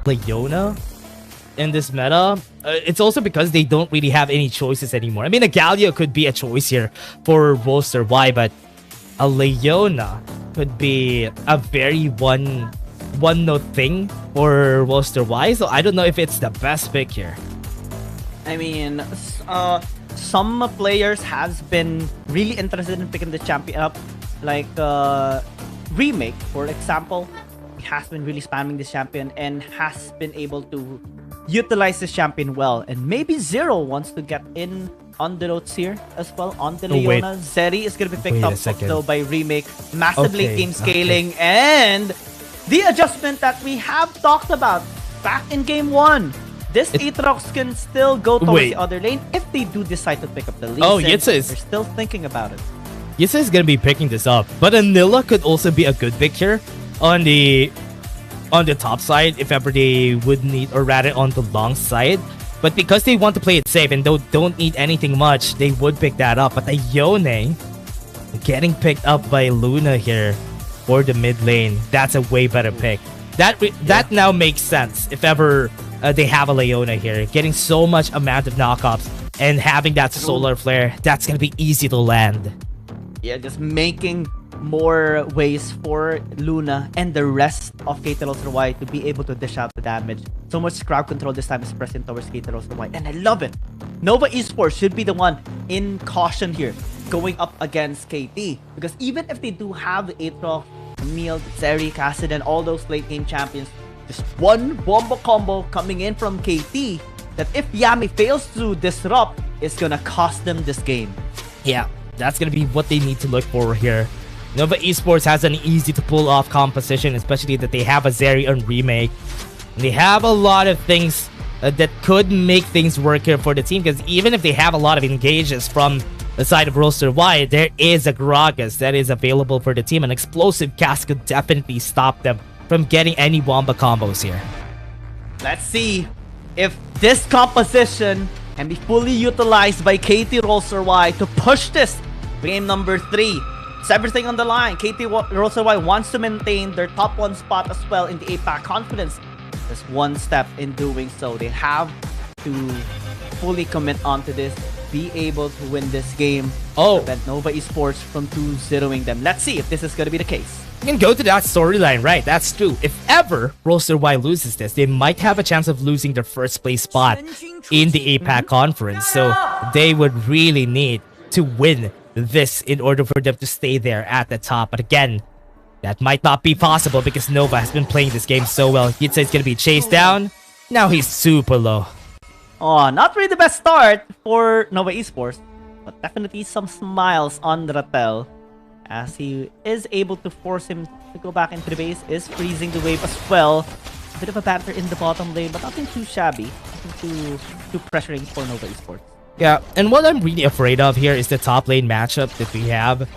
Leona in this meta. It's also because they don't really have any choices anymore. I mean, a Galio could be a choice here for WRL, but a Leona could be a very one-note thing for WRL. So I don't know if it's the best pick here. I mean, some players has been really interested in picking the champion up, like Remake, for example. He has been really spamming this champion and has been able to utilize this champion well. And maybe Zero wants to get in on the notes here as well on the Leona. Zeri is going to be picked up though by Remake. Massive late game scaling and the adjustment that we have talked about back in game 1. This Aatrox can still go towards the other lane if they do decide to pick up the Lee Sin. They're still thinking about it. Yitsa is going to be picking this up, but Anilla could also be a good pick here on the top side if ever they would need, or rather on the long side. But because they want to play it safe and don't need anything much, they would pick that up. But the Yone getting picked up by Luna here for the mid lane, that's a way better pick. That now makes sense if ever they have a Leona here. Getting so much amount of knockups and having that solar flare, that's going to be easy to land. Yeah, just making more ways for Luna and the rest of KT.RY to be able to dish out the damage. So much crowd control this time is present towards KT.RY, and I love it. Nova Esports should be the one in caution here, going up against KT. Because even if they do have the Aatrox, Camille, Zeri, Cassidy, and all those late game champions, just one bomba combo coming in from KT that if Yami fails to disrupt, is gonna cost them this game. Yeah, that's gonna be what they need to look for here. Nova Esports has an easy to pull off composition, especially that they have a Zeri on Remake. And they have a lot of things that could make things work here for the team, because even if they have a lot of engages from the side of WRL, there is a Gragas that is available for the team. An explosive cast could definitely stop them from getting any Wamba combos here. Let's see if this composition can be fully utilized by KT.RY to push this game number 3. It's everything on the line. KT.RY wants to maintain their top 1 spot as well in the APAC Conference. Just one step in doing so. They have to fully commit onto this, be able to win this game, prevent Nova Esports from 2-0ing them. Let's see if this is going to be the case. You can go to that storyline, right? That's true. If ever WRL loses this, they might have a chance of losing their first place spot in the APAC Conference. So they would really need to win this in order for them to stay there at the top. But again, that might not be possible because Nova has been playing this game so well. Yitsa is going to be chased down. Now he's super low. Oh, not really the best start for Nova Esports, but definitely some smiles on Ratel as he is able to force him to go back into the base, is freezing the wave as well. A bit of a banter in the bottom lane, but nothing too shabby, nothing too pressuring for Nova Esports. Yeah, and what I'm really afraid of here is the top lane matchup that we have.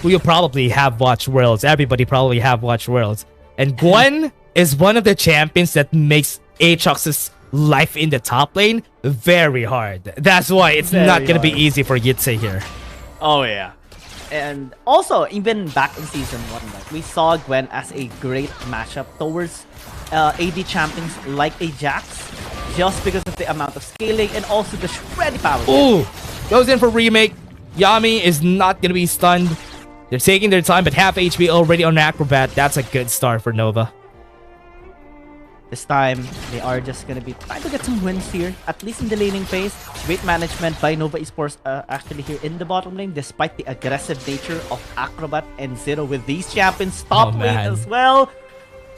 We'll probably have watched Worlds. Everybody probably have watched Worlds. And Gwen is one of the champions that makes Aatrox's life in the top lane very hard. That's why it's not going to be easy for Yitsa here. Oh, yeah. And also, even back in Season 1, we saw Gwen as a great matchup towards AD champions like a Jax, just because of the amount of scaling and also the shreddy power. Ooh! Goes in for Remake. Yami is not going to be stunned. They're taking their time, but half HP already on Acrobat. That's a good start for Nova. This time, they are just going to be trying to get some wins here, at least in the laning phase. Great management by Nova Esports actually here in the bottom lane, despite the aggressive nature of Acrobat and Zero with these champions. Top lane as well.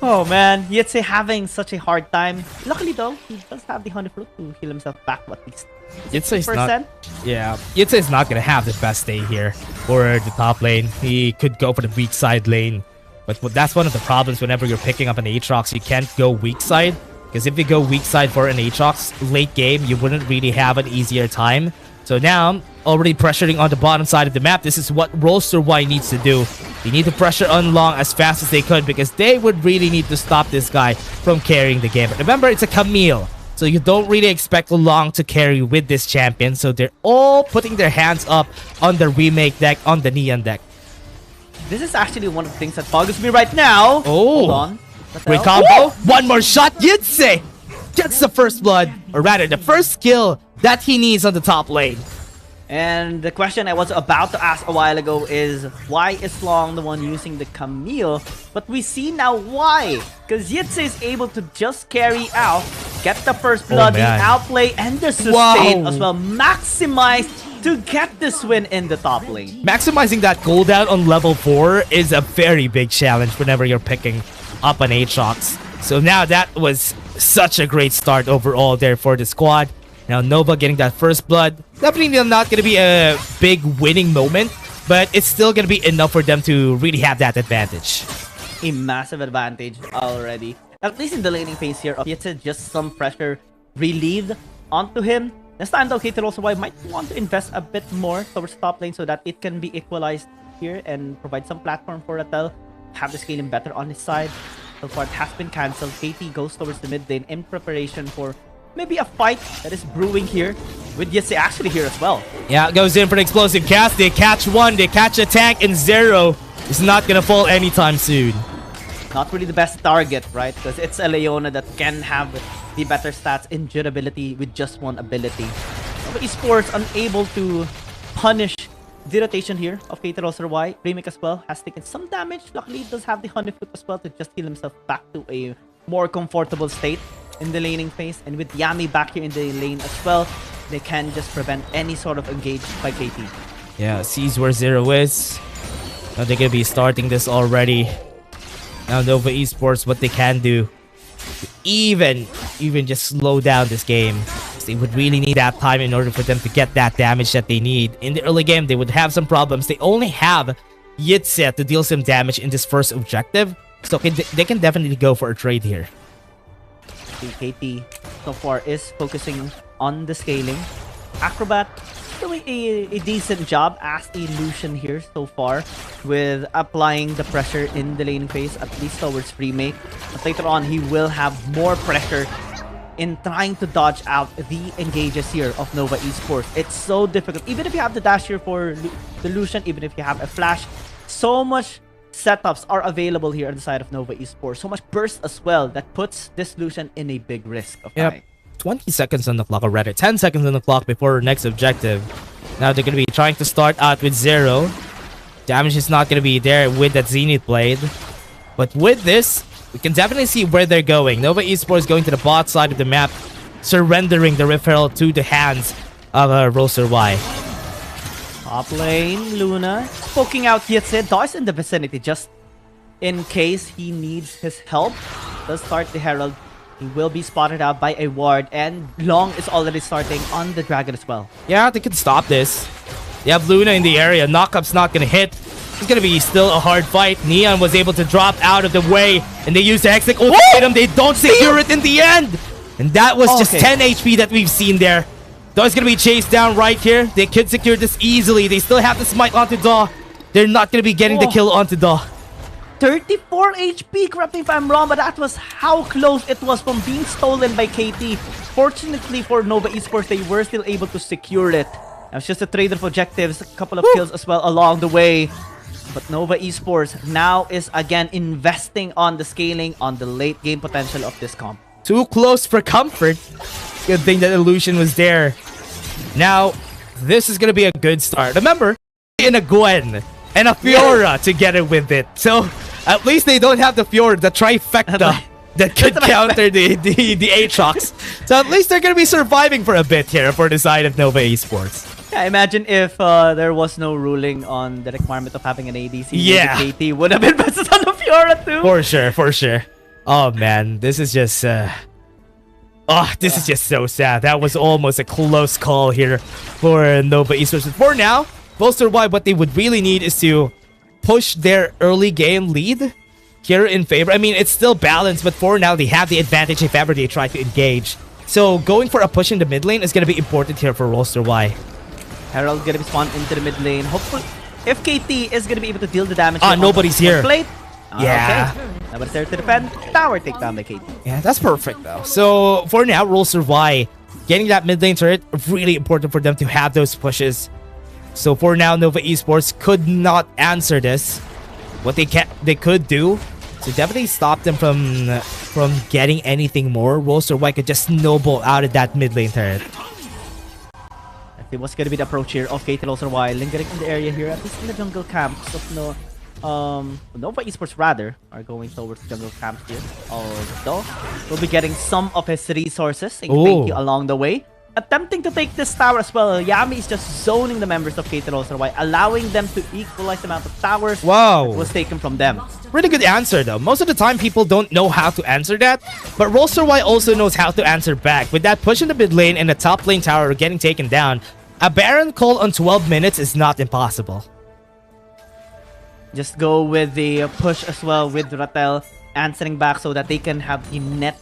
Oh man, Yitsa having such a hard time. Luckily though, he does have the Honey Fruit to heal himself back to at least 60%. Yitsa is not going to have the best day here for the top lane. He could go for the weak side lane. But that's one of the problems whenever you're picking up an Aatrox. You can't go weak side. Because if you go weak side for an Aatrox late game, you wouldn't really have an easier time. So now, already pressuring on the bottom side of the map, this is what WRL needs to do. They need to pressure on Long as fast as they could because they would really need to stop this guy from carrying the game. But remember, it's a Camille. So you don't really expect Long to carry with this champion. So they're all putting their hands up on the Remake deck, on the Neon deck. This is actually one of the things that bothers me right now. Oh. Hold on. Great combo. One more shot. Yitse gets the first blood, or rather the first kill that he needs on the top lane. And the question I was about to ask a while ago is, why is Long the one using the Camille? But we see now why. Because Yitse is able to just carry out, get the first blood, the outplay, and the sustain as well. Maximize to get this win in the top lane. Maximizing that cooldown on level 4 is a very big challenge whenever you're picking up an Aatrox. So now that was such a great start overall there for the squad. Now Nova getting that first blood. Definitely not going to be a big winning moment, but it's still going to be enough for them to really have that advantage. A massive advantage already. At least in the laning phase here of Yitse, just some pressure relieved onto him. This time though, KT.RY might want to invest a bit more towards top lane so that it can be equalized here and provide some platform for Ratel. Have the scaling better on his side. So far it has been cancelled. KT goes towards the mid lane in preparation for maybe a fight that is brewing here with Yitse actually here as well. Yeah, goes in for the explosive cast. They catch one, they catch a tank, and Zero is not gonna fall anytime soon. Not really the best target, right? Because it's a Leona that can have the better stats in durability with just one ability. But Esports unable to punish the rotation here of KT.RY. Remake as well has taken some damage. Luckily, he does have the Honeyfoot as well to just heal himself back to a more comfortable state in the laning phase. And with Yami back here in the lane as well, they can just prevent any sort of engage by KT. Yeah, sees where Zero is. Now they're gonna be starting this already. Now Nova Esports, what they can do, even just slow down this game. They would really need that time in order for them to get that damage that they need. In the early game, they would have some problems. They only have Yitse to deal some damage in this first objective, so they can definitely go for a trade here. KT so far is focusing on the scaling. Acrobat doing a decent job as a Lucian here so far with applying the pressure in the laning phase, at least towards Remake. But later on, he will have more pressure in trying to dodge out the engages here of Nova Esports. It's so difficult. Even if you have the dash here for the Lucian, even if you have a flash, so much setups are available here on the side of Nova Esports. So much burst as well that puts this Lucian in a big risk of dying. 20 seconds on the clock, or rather 10 seconds on the clock before our next objective. Now they're going to be trying to start out with Zero. Damage is not going to be there with that Zenith Blade. But with this, we can definitely see where they're going. Nova Esports going to the bot side of the map, surrendering the Rift Herald to the hands of WRL. Top lane, Luna poking out Yitse. Does in the vicinity just in case he needs his help. Does start the Herald. He will be spotted out by a ward, and Long is already starting on the Dragon as well. Yeah, they can stop this. They have Luna in the area. Knockup's not going to hit. It's going to be still a hard fight. Neon was able to drop out of the way, and they use the Hextech ultimatum. They don't secure it in the end. And that was just 10 HP that we've seen there. Daw's going to be chased down right here. They could secure this easily. They still have the smite onto Daw. They're not going to be getting the kill onto Daw. 34 HP, correct me if I'm wrong, but that was how close it was from being stolen by KT. Fortunately for Nova Esports, they were still able to secure it. It was just a trade of objectives, a couple of kills as well along the way. But Nova Esports now is again investing on the scaling, on the late game potential of this comp. Too close for comfort. Good thing that Illusion was there. Now, this is going to be a good start. Remember, in a Gwen and a Fiora together with it. So, at least they don't have the Fiora, the trifecta that could counter the Aatrox. So at least they're going to be surviving for a bit here for the side of Nova Esports. Yeah, imagine if there was no ruling on the requirement of having an ADC. Yeah. KT would have invested on the Fiora too. For sure, for sure. Oh man, this is just... this is just so sad. That was almost a close call here for Nova Esports. For now, WRL, what they would really need is to push their early game lead here in favor. I mean, it's still balanced, but for now, they have the advantage if ever they try to engage. So going for a push in the mid lane is going to be important here for WRL. Herald going to be spawned into the mid lane. Hopefully, if KT is going to be able to deal the damage. Nobody's here. Yeah. Okay. Nobody's there to defend. Tower takedown by KT. Yeah, that's perfect though. So for now, WRL getting that mid lane turret, really important for them to have those pushes. So for now, Nova Esports could not answer this. What they could do is to definitely stop them from getting anything more. Roaster.Y could just snowball out of that mid lane turret. I think what's gonna be the approach here of KT.RY lingering in the area here, at least in the jungle camps of Nova Esports rather are going towards the jungle camps here. Although we'll be getting some of his resources, saying thank you along the way. Attempting to take this tower as well. Yami is just zoning the members of KT.RY, allowing them to equalize the amount of towers that was taken from them. Really good answer though. Most of the time people don't know how to answer that, but Roaster.Y also knows how to answer back. With that push in the mid lane and the top lane tower getting taken down, a Baron call on 12 minutes is not impossible. Just go with the push as well with Ratel answering back so that they can have the net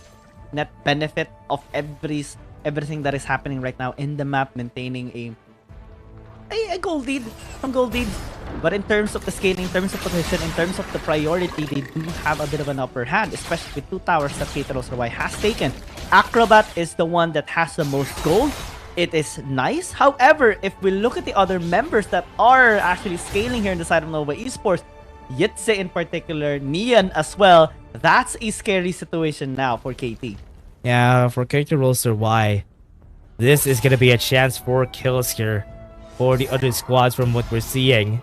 benefit of everything that is happening right now in the map, maintaining a gold lead, some gold lead. But in terms of the scaling, in terms of position, in terms of the priority, they do have a bit of an upper hand, especially with 2 towers that KT.RY has taken. Acrobat is the one that has the most gold. It is nice. However, if we look at the other members that are actually scaling here in the side of Nova Esports, Yitze in particular, Nian as well, that's a scary situation now for KT. Yeah, for KT.RY, this is going to be a chance for kills here for the other squads from what we're seeing.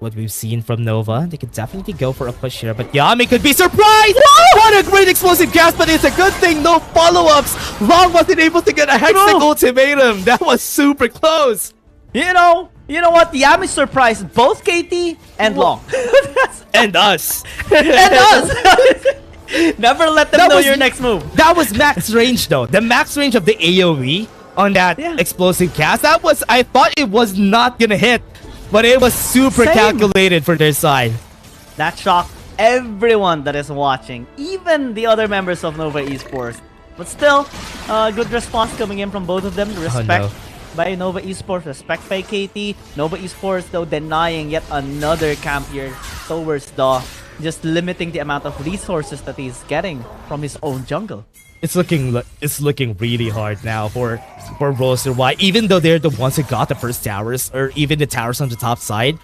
What we've seen from Nova, they could definitely go for a push here, but Yami could be surprised! Whoa! What a great explosive cast, but it's a good thing, no follow-ups! Long wasn't able to get a hextech ultimatum. That was super close. You know what? Yami surprised both KT and Long. And us. And us! Never let them know your next move. That was max range though. The max range of the AoE on that explosive cast, that was, I thought it was not gonna hit. But it was super calculated for their side. That shocked everyone that is watching, even the other members of Nova Esports. But still, good response coming in from both of them. Respect by Nova Esports, respect by KT. Nova Esports, though, denying yet another camp here towards the, just limiting the amount of resources that he's getting from his own jungle. It's looking really hard now for Roaster.Y, even though they're the ones who got the first towers, or even the towers on the top side.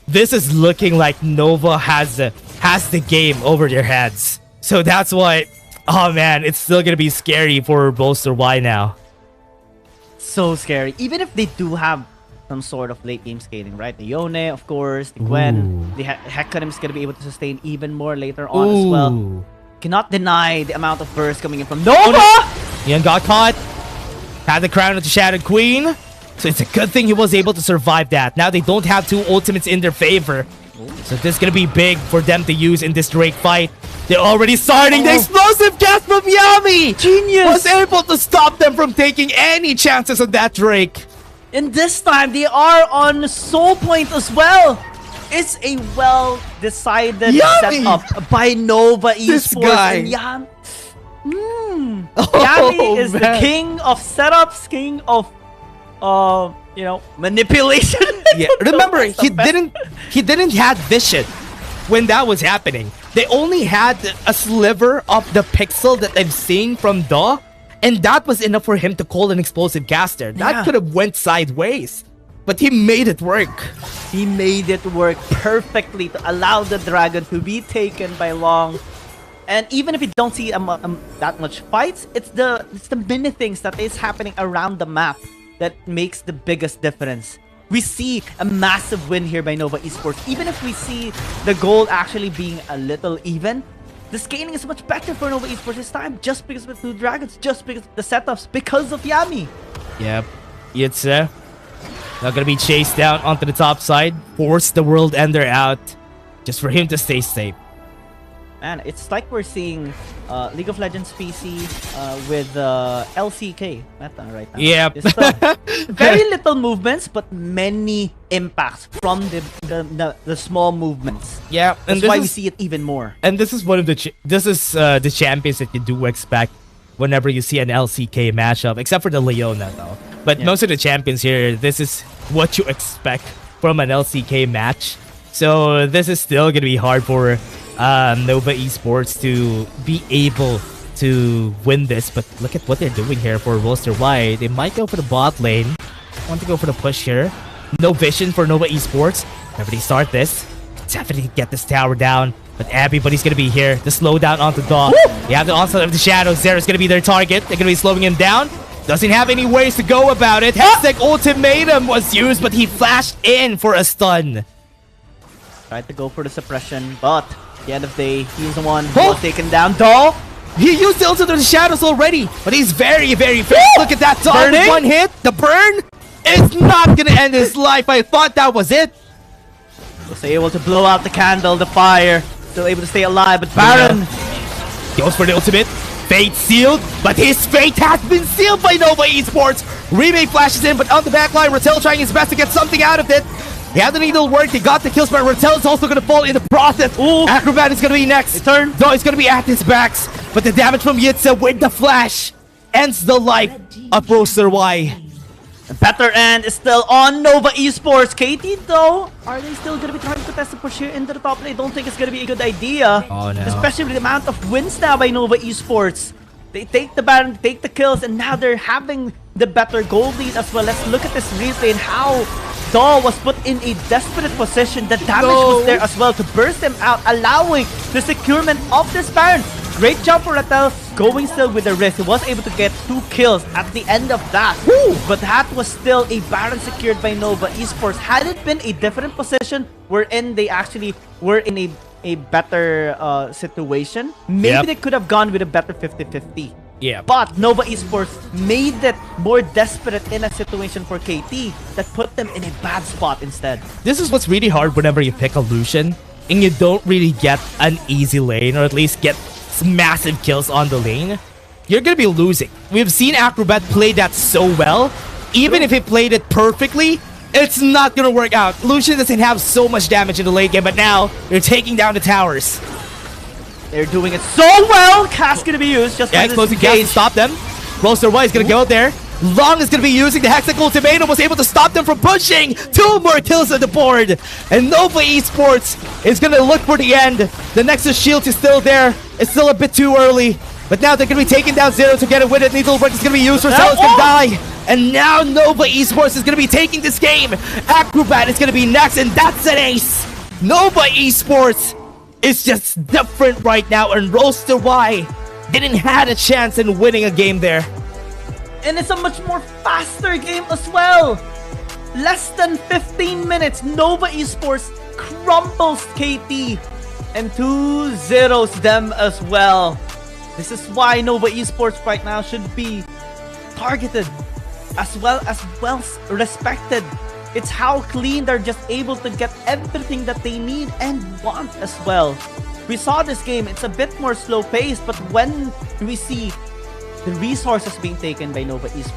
This is looking like Nova has the game over their heads. So that's why, oh man, it's still gonna be scary for Roaster.Y now. So scary. Even if they do have some sort of late game scaling, right? The Yone, of course, the Gwen, the Hecarim is gonna be able to sustain even more later on as well. Cannot deny the amount of burst coming in from Nova! Ian got caught. Had the crown of the Shattered Queen. So it's a good thing he was able to survive that. Now they don't have 2 ultimates in their favor. So this is going to be big for them to use in this Drake fight. They're already starting the explosive cast from Yami! Genius! Was able to stop them from taking any chances on that Drake. And this time they are on Soul Point as well. It's a well-decided setup by Nova Esports. This guy. And Yami is the king of setups, king of manipulation. Yeah, remember he didn't have vision when that was happening. They only had a sliver of the pixel that they've seen from Daw, and that was enough for him to call an explosive caster. That could have went sideways. But he made it work. He made it work perfectly to allow the dragon to be taken by Long. And even if you don't see that much fights, it's the many things that is happening around the map that makes the biggest difference. We see a massive win here by Nova Esports. Even if we see the goal actually being a little even, the scaling is much better for Nova Esports this time, just because of the 2 dragons, just because of the setups, because of Yami. Yep. It's not gonna be chased down onto the top side. Force the World Ender out just for him to stay safe. Man, it's like we're seeing League of Legends PC with LCK meta right now. Yeah. Very little movements, but many impacts from the small movements. Yeah, and that's why we see it even more. And this is one of the the champions that you do expect whenever you see an LCK matchup, except for the Leona though. But most of the champions here, this is what you expect from an LCK match. So this is still going to be hard for Nova Esports to be able to win this. But look at what they're doing here for Roaster.Y. They might go for the bot lane. Want to go for the push here. No vision for Nova Esports. Whenever they start this, definitely get this tower down. But everybody's gonna be here to slow down onto Daw. You have the onslaught of the shadows. Zera's gonna be their target. They're gonna be slowing him down. Doesn't have any ways to go about it. Hextech ultimatum was used, but he flashed in for a stun. Tried to go for the suppression, but at the end of the day, he's the one who was taken down. Daw! He used the ultimate of the shadows already, but he's very, very fast. Look at that Daw with one hit. The burn is not gonna end his life. I thought that was it. Was able to blow out the candle, the fire. Still able to stay alive, but Baron goes for the ultimate. Fate sealed, but his fate has been sealed by Nova Esports. Remake flashes in, but on the backline, Rattel trying his best to get something out of it. He had the needle work, they got the kills, but Rattel is also going to fall in the process. Ooh. Acrobat is going to be next. Turn. No, it's going to be at his backs, but the damage from Yitza with the flash ends the life of Bo3. The better end is still on Nova Esports. KT though, are they still going to be trying to test the push here into the top lane? I don't think it's going to be a good idea. Oh no. Especially with the amount of wins now by Nova Esports. They take the Baron, take the kills, and now they're having the better gold lead as well. Let's look at this replay and how Daw was put in a desperate position. The damage was there as well to burst him out, allowing the securement of this Baron. Great job for Rattel, going still with the risk. He was able to get 2 kills at the end of that. Woo! But that was still a Baron secured by Nova Esports. Had it been a different position, wherein they actually were in a better situation, maybe they could have gone with a better 50-50. Yeah. But Nova Esports made it more desperate in a situation for KT that put them in a bad spot instead. This is what's really hard whenever you pick a Lucian and you don't really get an easy lane, or at least get some massive kills on the lane. You're gonna be losing. We've seen Acrobat play that so well. Even if he played it perfectly, it's not gonna work out. Lucian doesn't have so much damage in the late game, but now they're taking down the towers. They're doing it so well. Cast gonna be used just for closing gas to stop them. Bo3 is gonna go there. Long is gonna be using the Hextech ultimatum, was able to stop them from pushing. 2 more kills on the board, and Nova Esports is gonna look for the end. The Nexus shield is still there. It's still a bit too early, but now they're gonna be taking down Zero to get it with it. Needle work is gonna be used. Rattel is gonna die, and now Nova Esports is gonna be taking this game. Acrobat is gonna be next, and that's an ace. Nova Esports is just different right now, and Bo3 didn't have a chance in winning a game there. And it's a much more faster game as well. Less than 15 minutes, Nova Esports crumbles KT and 2-0s them as well. This is why Nova Esports right now should be targeted as well respected. It's how clean they're just able to get everything that they need and want as well. We saw this game, it's a bit more slow paced, but when we see the resources being taken by Nova Esports,